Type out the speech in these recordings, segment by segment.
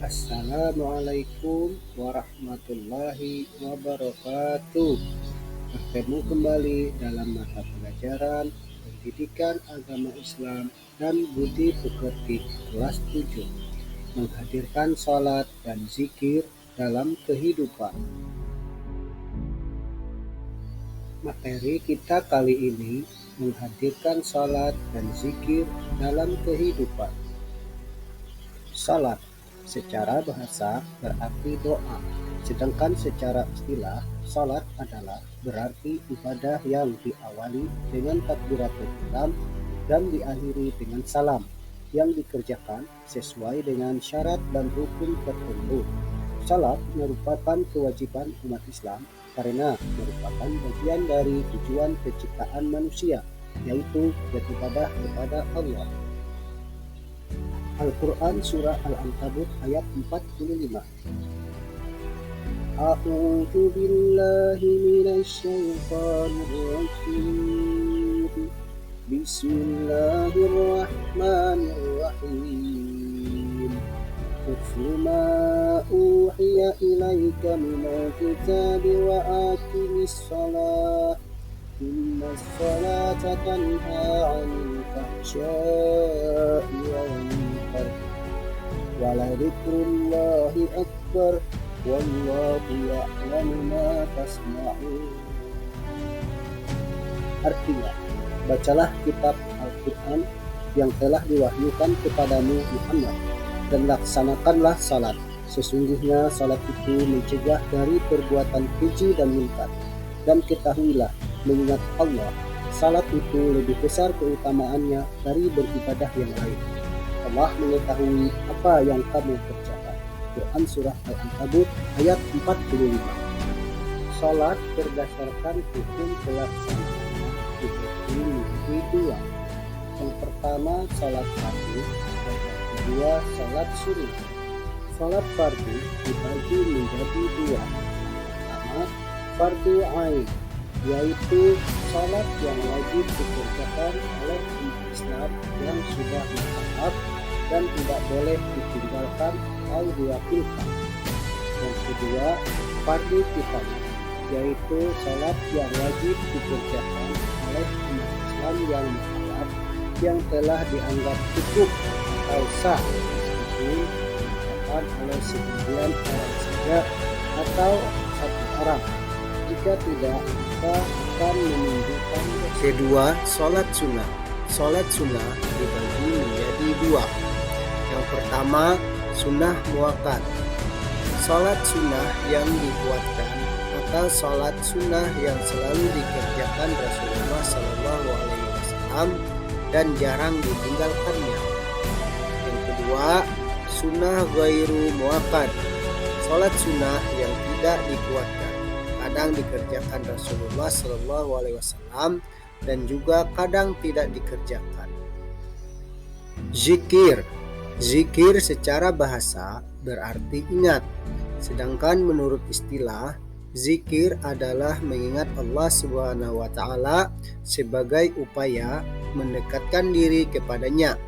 Assalamualaikum warahmatullahi wabarakatuh. Bertemu kembali dalam mata pelajaran Pendidikan Agama Islam dan Budi Pekerti kelas 7, menghadirkan salat dan zikir dalam kehidupan. Materi kita kali ini menghadirkan salat dan zikir dalam kehidupan. Salat secara bahasa berarti doa, sedangkan secara istilah salat adalah berarti ibadah yang diawali dengan takbiratul ihram dan diakhiri dengan salam yang dikerjakan sesuai dengan syarat dan rukun tertentu. Salat merupakan kewajiban umat Islam karena merupakan bagian dari tujuan penciptaan manusia, yaitu beribadah kepada Allah. Al-Quran Surah Al-Ankabut ayat 45. A'udzu billahi minasy syaithanir rajim. Bismillahirrahmanirrahim. Utlu ma uhiya ilaika minal kitabi wa aqimis shalah. Inna sholata tanha 'anil fahsya'i wal munkar wa ladhikrullahi akbar wallahu ya'lamu ma tasma'un. Artinya, bacalah kitab Al-Quran yang telah diwahyukan kepadamu Muhammad dan laksanakanlah salat. Sesungguhnya salat itu mencegah dari perbuatan keji dan munkar. Dan ketahuilah, mengingat Allah, salat itu lebih besar keutamaannya dari beribadah yang lain. Allah mengetahui apa yang kamu kerjakan. Quran Surah Al-Ankabut ayat 45. Salat berdasarkan hukum pelaksanaan dibagi menjadi dua. Yang pertama salat fardu, dan yang kedua salat sunnah. Salat fardu dibagi menjadi dua. Pertama, fardu ain, yaitu salat yang wajib dikerjakan oleh umat Islam yang sudah mukallaf dan tidak boleh ditinggalkan atau diwakilkan. Yang kedua, fardu kifayah, yaitu salat yang wajib dikerjakan oleh umat Islam yang mukallaf yang telah dianggap cukup atau sah meskipun dikerjakan oleh sebagian orang saja atau satu orang. Jika tidak, maka akan menunjukkan. Kedua, sholat sunnah. Sholat sunnah dibagi menjadi dua. Yang pertama, sunnah muakkad. Sholat sunnah yang dikuatkan atau sholat sunnah yang selalu dikerjakan Rasulullah SAW dan jarang ditinggalkannya. Yang kedua, sunnah ghairu muakkad. Sholat sunnah yang tidak dikuatkan, kadang dikerjakan Rasulullah SAW dan juga kadang tidak dikerjakan. Zikir secara bahasa berarti ingat, sedangkan menurut istilah zikir adalah mengingat Allah Subhanahu wa taala sebagai upaya mendekatkan diri kepadanya.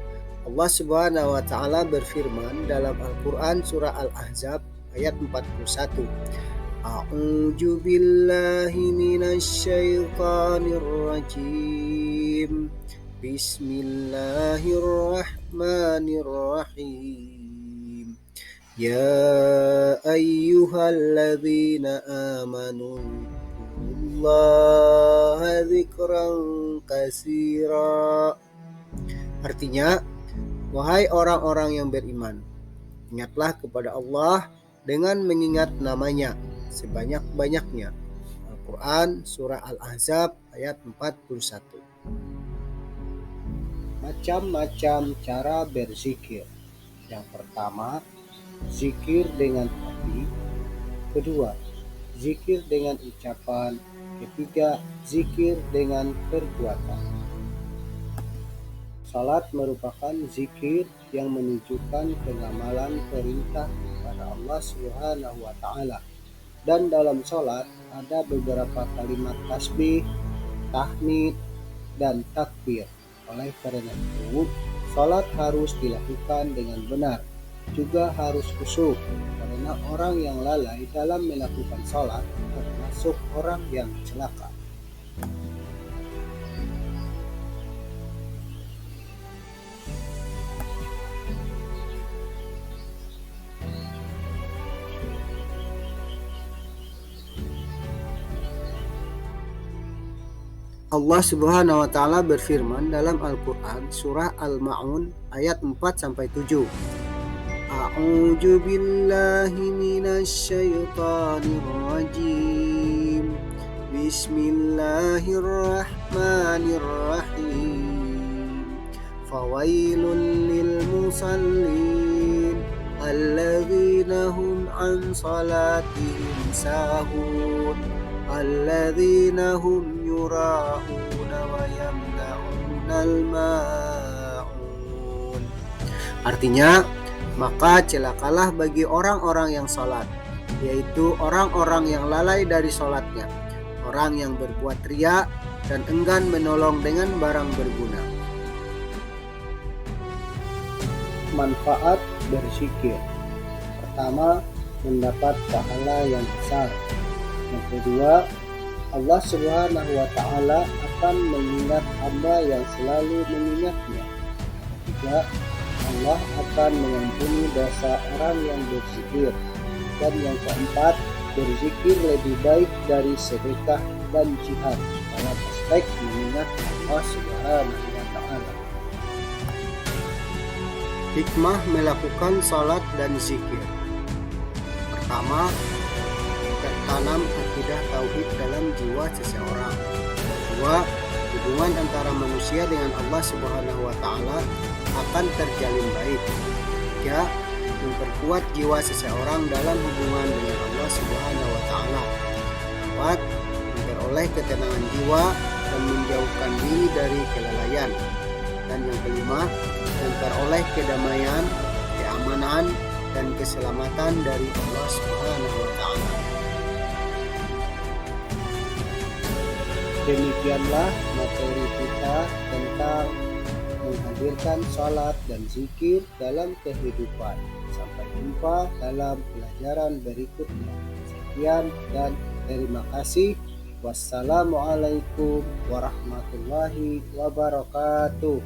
Allah Subhanahu wa taala berfirman dalam Al-Qur'an surah Al-Ahzab ayat 41. A'udzu billahi minasy syaithanir rajim. Bismillahirrahmanirrahim. Ya ayyuhalladzina amanu dzkurullaha dzikran katsira. Artinya, wahai orang-orang yang beriman, ingatlah kepada Allah dengan mengingat namanya sebanyak-banyaknya. Al-Quran Surah Al-Ahzab ayat 41. Macam-macam cara berzikir. Yang pertama, zikir dengan hati. Kedua, zikir dengan ucapan. Ketiga, zikir dengan perbuatan. Salat merupakan zikir yang menunjukkan pengamalan perintah kepada Allah Subhanahu wa taala. Dan dalam salat ada beberapa kalimat tasbih, tahmid, dan takbir. Oleh karena itu, salat harus dilakukan dengan benar. juga harus khusyuk, karena orang yang lalai dalam melakukan sholat termasuk orang yang celaka. Allah Subhanahu wa taala berfirman dalam Al-Qur'an surah Al-Ma'un ayat 4-7. A'udzu billahi minasy syaithanir rajim. Bismillahirrahmanirrahim. Fawailul lil musallin alladzina hum an salatihim sahun alladzina hum yura'una wa yamna'unal ma'un. Artinya, maka celakalah bagi orang-orang yang salat, yaitu orang-orang yang lalai dari salatnya, orang yang berbuat riya dan enggan menolong dengan barang berguna. Manfaat berzikir. Pertama, mendapat pahala yang besar. Yang kedua, Allah Subhanahu wa taala akan mengingat hamba yang selalu mengingatnya. Ketiga, Allah akan mengampuni dosa orang yang berzikir. Dan yang keempat, berzikir lebih baik dari sedekah dan jihad dalam aspek mengingat Allah Subhanahu wa taala. Hikmah melakukan salat dan zikir. Pertama, tertanam akidah tauhid dalam jiwa seseorang. Kedua, hubungan antara manusia dengan Allah Subhanahu wa taala akan terjalin baik. Ketiga, memperkuat jiwa seseorang dalam hubungan dengan Allah Subhanahu wa taala. Keempat, memperoleh ketenangan jiwa dan menjauhkan diri dari kelalaian. Dan yang kelima, memperoleh kedamaian, keamanan, dan keselamatan dari Allah Subhanahu wa taala. Demikianlah materi kita tentang menghadirkan salat dan zikir dalam kehidupan. Sampai jumpa dalam pelajaran berikutnya. Sekian dan terima kasih. Wassalamualaikum warahmatullahi wabarakatuh.